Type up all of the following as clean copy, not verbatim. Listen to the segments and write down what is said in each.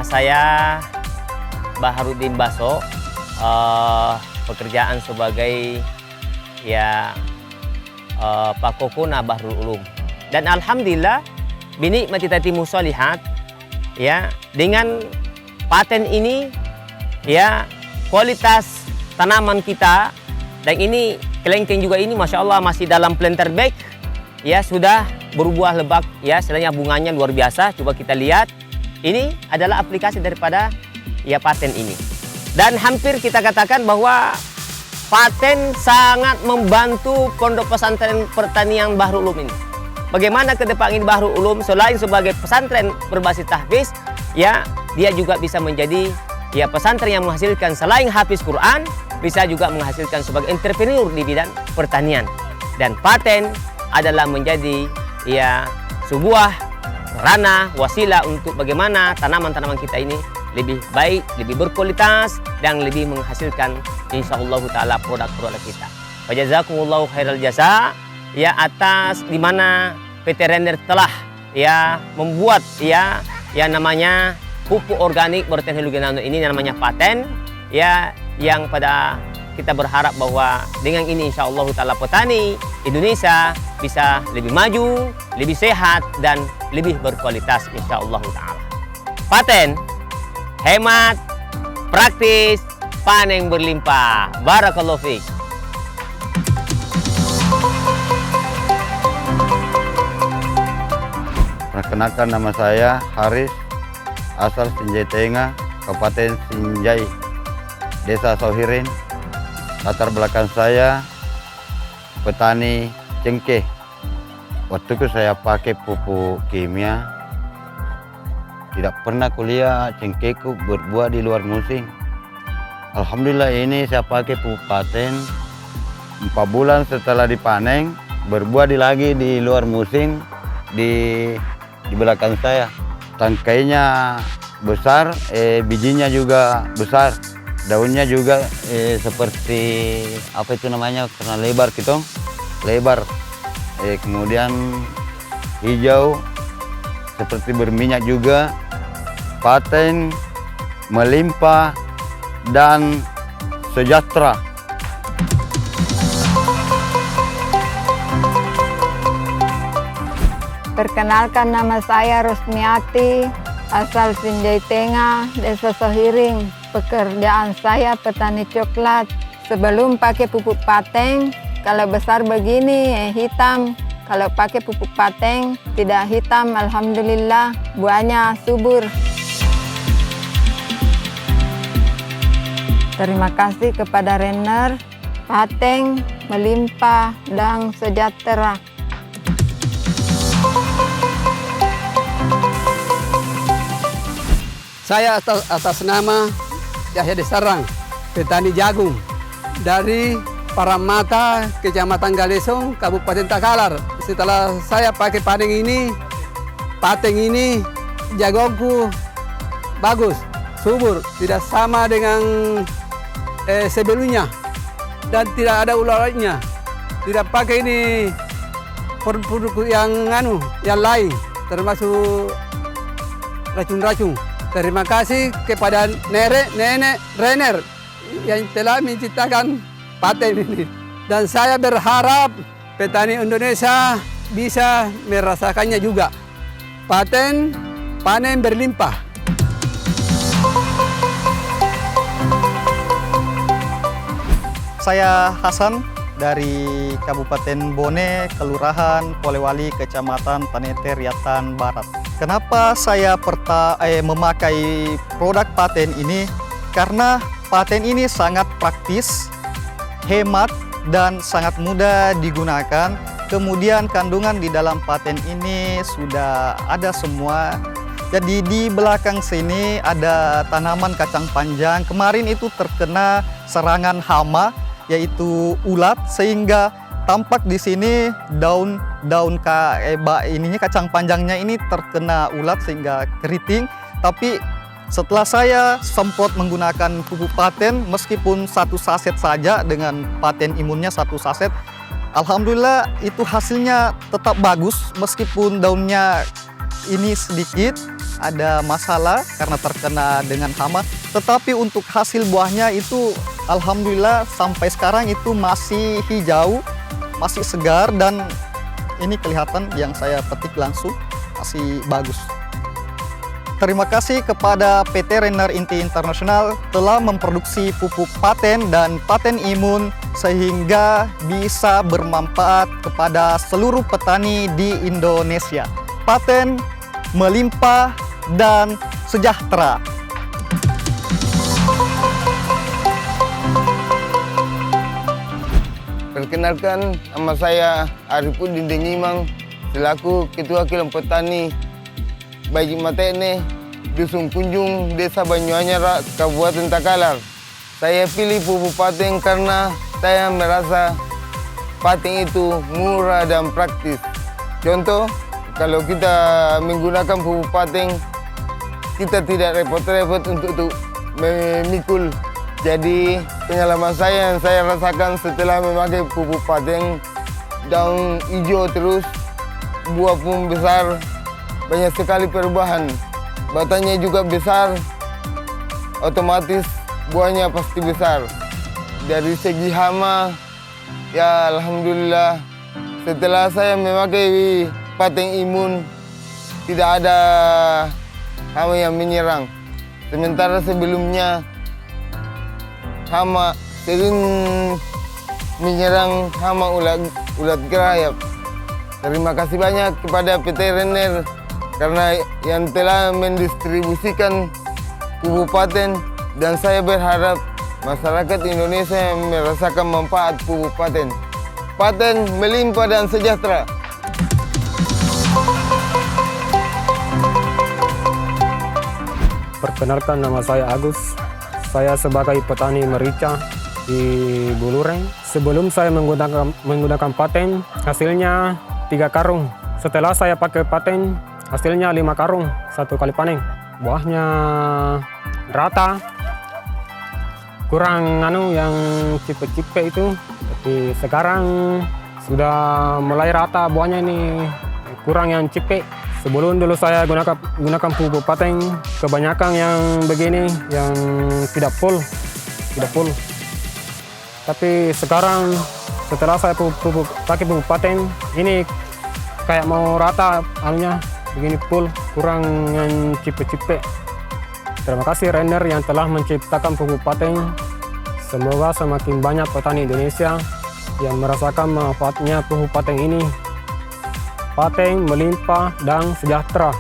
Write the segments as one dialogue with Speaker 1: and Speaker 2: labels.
Speaker 1: Saya Baharudin Baso, pekerjaan sebagai Pakokuna Bahrul Ulum. Dan alhamdulillah binikmati tatimu sholihat, dengan paten ini kualitas tanaman kita, dan ini kelengkeng juga ini masya Allah masih dalam planter bag, sudah berbuah lebat, sebenarnya bunganya luar biasa. Coba kita lihat, ini adalah aplikasi daripada paten ini. Dan hampir kita katakan bahwa paten sangat membantu pondok pesantren pertanian Bahrul Ulum ini. Bagaimana ke depan ini Bahrul Ulum selain sebagai pesantren berbasis tahfiz, dia juga bisa menjadi pesantren yang menghasilkan selain hafiz Quran, bisa juga menghasilkan sebagai entrepreneur di bidang pertanian. Dan paten adalah menjadi sebuah ranah wasilah untuk bagaimana tanaman-tanaman kita ini lebih baik, lebih berkualitas, dan lebih menghasilkan insyaallah ta'ala produk-produk kita. Wajazakumullahu khairal jasa, atas dimana PT Renner telah membuat namanya pupuk organik berteknologi nano ini, namanya paten, yang pada kita berharap bahwa dengan ini insyaallah ta'ala petani Indonesia bisa lebih maju, lebih sehat, dan lebih berkualitas insyaallah ta'ala. Paten hemat, praktis, panen berlimpah. Barakallahu fiik.
Speaker 2: Perkenalkan, nama saya Haris, asal Sinjai Tengah, Kabupaten Sinjai, Desa Sohirin. Latar belakang saya petani cengkeh. Waktu itu saya pakai pupuk kimia. Tidak pernah kuliah cengkehku berbuah di luar musim. Alhamdulillah ini saya pakai pupuk paten. 4 bulan setelah dipanen, berbuah lagi di luar musim di belakang saya. Tangkainya besar, bijinya juga besar. Daunnya juga seperti apa itu namanya, karena lebar gitu, lebar. Kemudian hijau, seperti berminyak juga. Paten melimpah dan sejahtera.
Speaker 3: Perkenalkan, nama saya Rosmiati, asal Sinjai Tengah, Desa Sohiring. Pekerjaan saya petani coklat. Sebelum pakai pupuk paten, kalau besar begini hitam. Kalau pakai pupuk paten tidak hitam, alhamdulillah buahnya subur. Terima kasih kepada Renner, paten melimpah dan sejahtera.
Speaker 4: Saya atas nama Yahya Desarang, petani jagung dari Paramata, Kecamatan Galesong, Kabupaten Takalar. Setelah saya pakai paten ini jagungku bagus, subur, tidak sama dengan sebelumnya, dan tidak ada ularnya. Tidak pakai ini produk yang lain, termasuk racun-racun. Terima kasih kepada nenek Renner yang telah menciptakan paten ini. Dan saya berharap petani Indonesia bisa merasakannya juga. Paten panen berlimpah.
Speaker 5: Saya Hasan dari Kabupaten Bone, Kelurahan Polewali, Kecamatan Tanete, Riau Barat. Kenapa saya memakai produk paten ini? Karena paten ini sangat praktis, hemat, dan sangat mudah digunakan. Kemudian kandungan di dalam paten ini sudah ada semua. Jadi di belakang sini ada tanaman kacang panjang. Kemarin itu terkena serangan hama, yaitu ulat, sehingga tampak di sini daun kacang panjangnya ini terkena ulat sehingga keriting. Tapi setelah saya sempat menggunakan pupuk paten, meskipun 1 saset saja dengan paten imunnya 1 saset, alhamdulillah itu hasilnya tetap bagus meskipun daunnya ini sedikit. ada masalah karena terkena dengan hama. Tetapi untuk hasil buahnya itu alhamdulillah sampai sekarang itu masih hijau, masih segar, dan ini kelihatan yang saya petik langsung masih bagus. Terima kasih kepada PT Renner Inti Internasional telah memproduksi pupuk paten dan paten imun sehingga bisa bermanfaat kepada seluruh petani di Indonesia. Paten melimpah dan sejahtera.
Speaker 6: Perkenalkan, nama saya Arifudin Dengimang selaku Ketua Kilang Petani Baji Matene, Dusun Kunjung, Desa Banyuanyar, Kabupaten Takalar. Saya pilih pupuk paten karena saya merasa paten itu murah dan praktis. Contoh, kalau kita menggunakan pupuk paten, kita tidak repot-repot untuk memikul. Jadi pengalaman saya yang saya rasakan setelah memakai pupuk paten, daun hijau terus, buah pun besar, banyak sekali perubahan. Batangnya juga besar, otomatis buahnya pasti besar. Dari segi hama, ya alhamdulillah setelah saya memakai paten imun, tidak ada hama yang menyerang. Sementara sebelumnya hama sering menyerang hama ulat gerayap. Terima kasih banyak kepada PT Renner karena yang telah mendistribusikan pupuk paten, dan saya berharap masyarakat Indonesia merasakan manfaat pupuk paten. Paten melimpah dan sejahtera.
Speaker 7: Perkenalkan, nama saya Agus. Saya sebagai petani merica di Bulureng. Sebelum saya menggunakan paten, hasilnya 3 karung. Setelah saya pakai paten, hasilnya 5 karung 1 kali panen. Buahnya rata, kurang yang cipe-cipe itu. Tapi sekarang sudah mulai rata buahnya ini, kurang yang cipe. Sebelum dulu saya gunakan pupuk paten, kebanyakan yang begini yang tidak full. Tapi sekarang setelah saya pakai pupuk paten, ini kayak mau rata anunya, begini full, kurang yang cipe-cipe. Terima kasih Renner yang telah menciptakan pupuk paten. Semoga semakin banyak petani Indonesia yang merasakan manfaatnya pupuk paten ini. Paten melimpah dan sejahtera.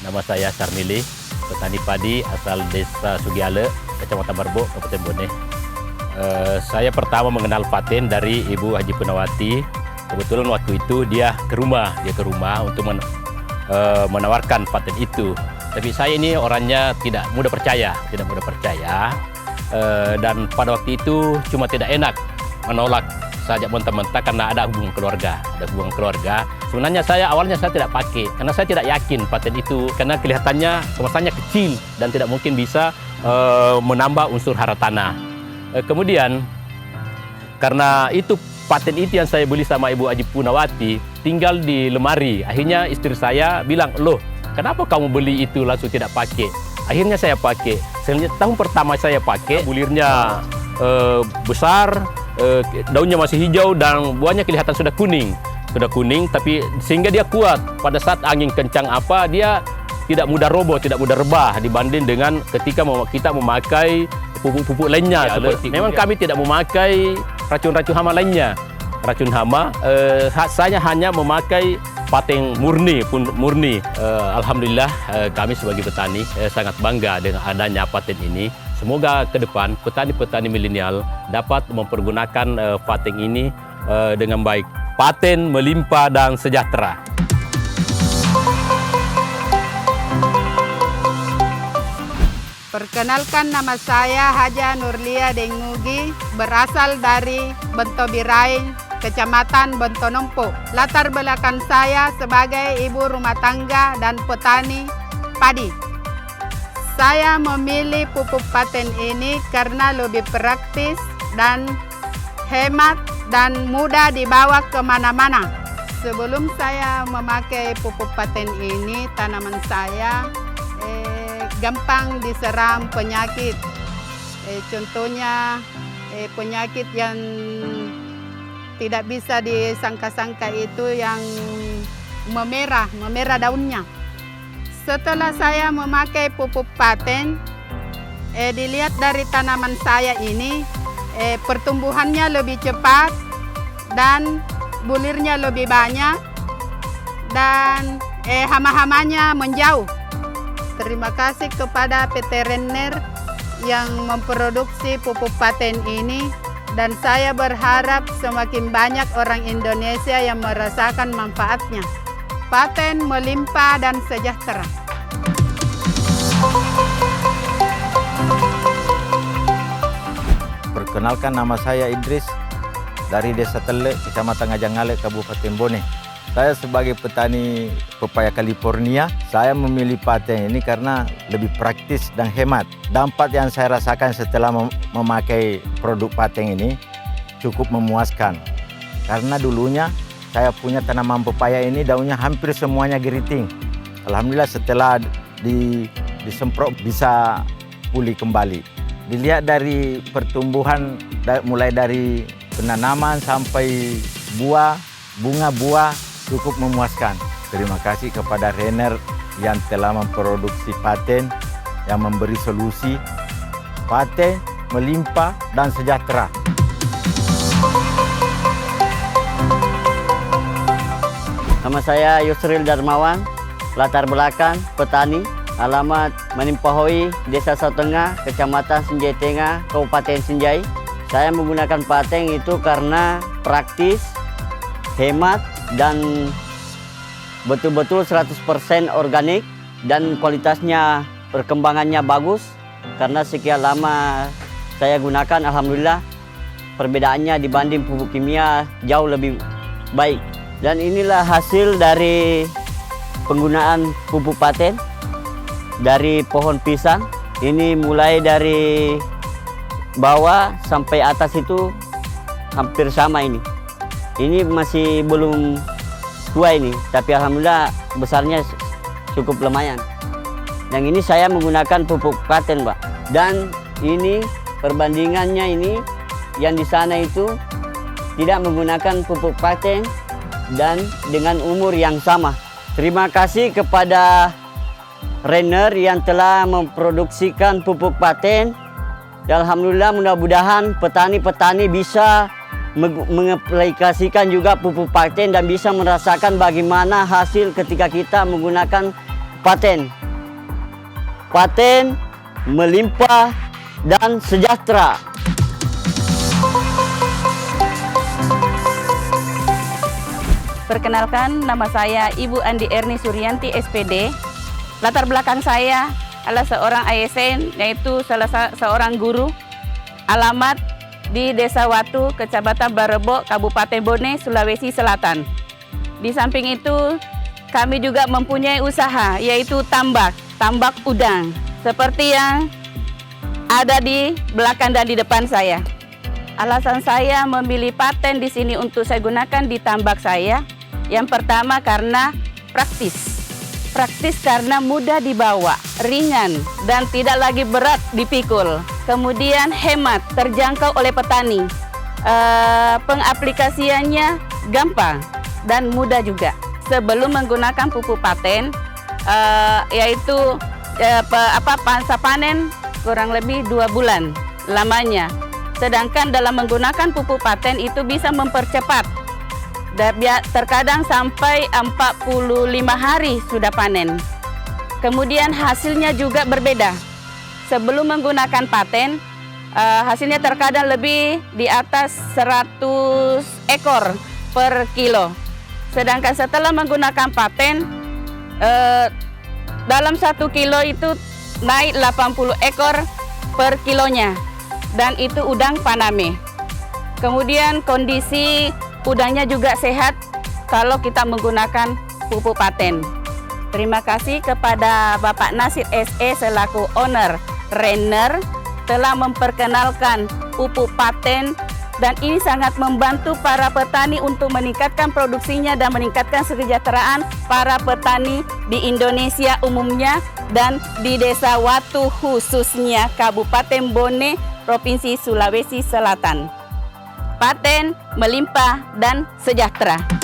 Speaker 8: Nama saya Sarmili, petani padi asal Desa Sugiale, Kecamatan Barbo, Kabupaten Bone. Saya pertama mengenal paten dari Ibu Haji Punawati. Kebetulan waktu itu dia ke rumah untuk menawarkan paten itu. Tapi saya ini orangnya tidak mudah percaya. Dan pada waktu itu cuma tidak enak menolak saja mentah-mentah karena ada hubungan keluarga. Sebenarnya awalnya saya tidak pakai karena saya tidak yakin paten itu, karena kelihatannya kemasannya kecil dan tidak mungkin bisa menambah unsur hara tanah. Kemudian karena itu paten itu yang saya beli sama Ibu Haji Punawati tinggal di lemari. Akhirnya istri saya bilang, "Loh, kenapa kamu beli itu langsung tidak pakai?" Akhirnya saya pakai. Tahun pertama saya pakai, bulirnya besar, daunnya masih hijau dan buahnya kelihatan sudah kuning, tapi sehingga dia kuat. Pada saat angin kencang dia tidak mudah roboh, tidak mudah rebah dibanding dengan ketika kita memakai pupuk-pupuk lainnya. Memang kami tidak memakai racun-racun hama lainnya. Racun hama, saya hanya memakai paten murni. Alhamdulillah kami sebagai petani sangat bangga dengan adanya paten ini. Semoga ke depan petani-petani milenial dapat mempergunakan paten ini dengan baik. Paten melimpah dan sejahtera.
Speaker 9: Perkenalkan, nama saya Haja Nurlia Dengugi, berasal dari Bentobirain, Kecamatan Bentonompo. Latar belakang saya sebagai ibu rumah tangga dan petani padi. Saya memilih pupuk paten ini karena lebih praktis dan hemat dan mudah dibawa kemana-mana. Sebelum saya memakai pupuk paten ini, tanaman saya gampang diserang penyakit. Contohnya penyakit yang tidak bisa disangka-sangka itu yang memerah daunnya. Setelah saya memakai pupuk paten, dilihat dari tanaman saya ini, pertumbuhannya lebih cepat dan bulirnya lebih banyak dan hama-hamanya menjauh. Terima kasih kepada PT Renner yang memproduksi pupuk paten ini, dan saya berharap semakin banyak orang Indonesia yang merasakan manfaatnya. Paten melimpah dan sejahtera.
Speaker 2: Perkenalkan, nama saya Idris dari Desa Telek, Kecamatan Ngajangale, Kabupaten Bone. Saya sebagai petani pepaya California, saya memilih paten ini karena lebih praktis dan hemat. Dampak yang saya rasakan setelah memakai produk paten ini cukup memuaskan. Karena dulunya saya punya tanaman pepaya ini daunnya hampir semuanya geriting. Alhamdulillah setelah disemprot bisa pulih kembali. Dilihat dari pertumbuhan mulai dari penanaman sampai buah, bunga buah cukup memuaskan. Terima kasih kepada Renner yang telah memproduksi paten yang memberi solusi paten melimpah dan sejahtera.
Speaker 10: Nama saya Yusril Darmawan, latar belakang petani, alamat Manimpahoi, Desa Sautengah, Kecamatan Sinjai Tengah, Kabupaten Sinjai. Saya menggunakan paten itu karena praktis, hemat, dan betul-betul 100% organik dan kualitasnya perkembangannya bagus. Karena sekian lama saya gunakan, alhamdulillah perbedaannya dibanding pupuk kimia jauh lebih baik. Dan inilah hasil dari penggunaan pupuk paten dari pohon pisang. Ini mulai dari bawah sampai atas itu hampir sama ini. Ini masih belum tua ini, tapi alhamdulillah besarnya cukup lumayan. Yang ini saya menggunakan pupuk paten, Pak. Dan ini perbandingannya ini yang di sana itu tidak menggunakan pupuk paten dan dengan umur yang sama. Terima kasih kepada Renner yang telah memproduksikan pupuk paten. Dan alhamdulillah mudah-mudahan petani-petani bisa mengaplikasikan juga pupuk paten dan bisa merasakan bagaimana hasil ketika kita menggunakan paten. Paten melimpah dan sejahtera.
Speaker 11: Perkenalkan, nama saya Ibu Andi Erni Suryanti, SPD. Latar belakang saya adalah seorang ASN, yaitu seorang guru. Alamat di Desa Watu, Kecamatan Barebo, Kabupaten Bone, Sulawesi Selatan. Di samping itu, kami juga mempunyai usaha, yaitu tambak udang, seperti yang ada di belakang dan di depan saya. Alasan saya memilih paten di sini untuk saya gunakan di tambak saya, yang pertama karena praktis. Praktis karena mudah dibawa, ringan, dan tidak lagi berat dipikul. Kemudian hemat, terjangkau oleh petani. Pengaplikasiannya gampang dan mudah juga. Sebelum menggunakan pupuk paten, yaitu masa panen kurang lebih 2 bulan lamanya. Sedangkan dalam menggunakan pupuk paten itu bisa mempercepat. Terkadang sampai 45 hari sudah panen. Kemudian hasilnya juga berbeda. Sebelum menggunakan paten, hasilnya terkadang lebih di atas 100 ekor per kilo. Sedangkan setelah menggunakan paten, dalam 1 kilo itu naik 80 ekor per kilonya. Dan itu udang Paname. Kemudian kondisi udangnya juga sehat kalau kita menggunakan pupuk paten. Terima kasih kepada Bapak Nasir SE selaku owner Renner telah memperkenalkan pupuk paten dan ini sangat membantu para petani untuk meningkatkan produksinya dan meningkatkan kesejahteraan para petani di Indonesia umumnya dan di Desa Watu khususnya Kabupaten Bone, Provinsi Sulawesi Selatan. Paten melimpah dan sejahtera.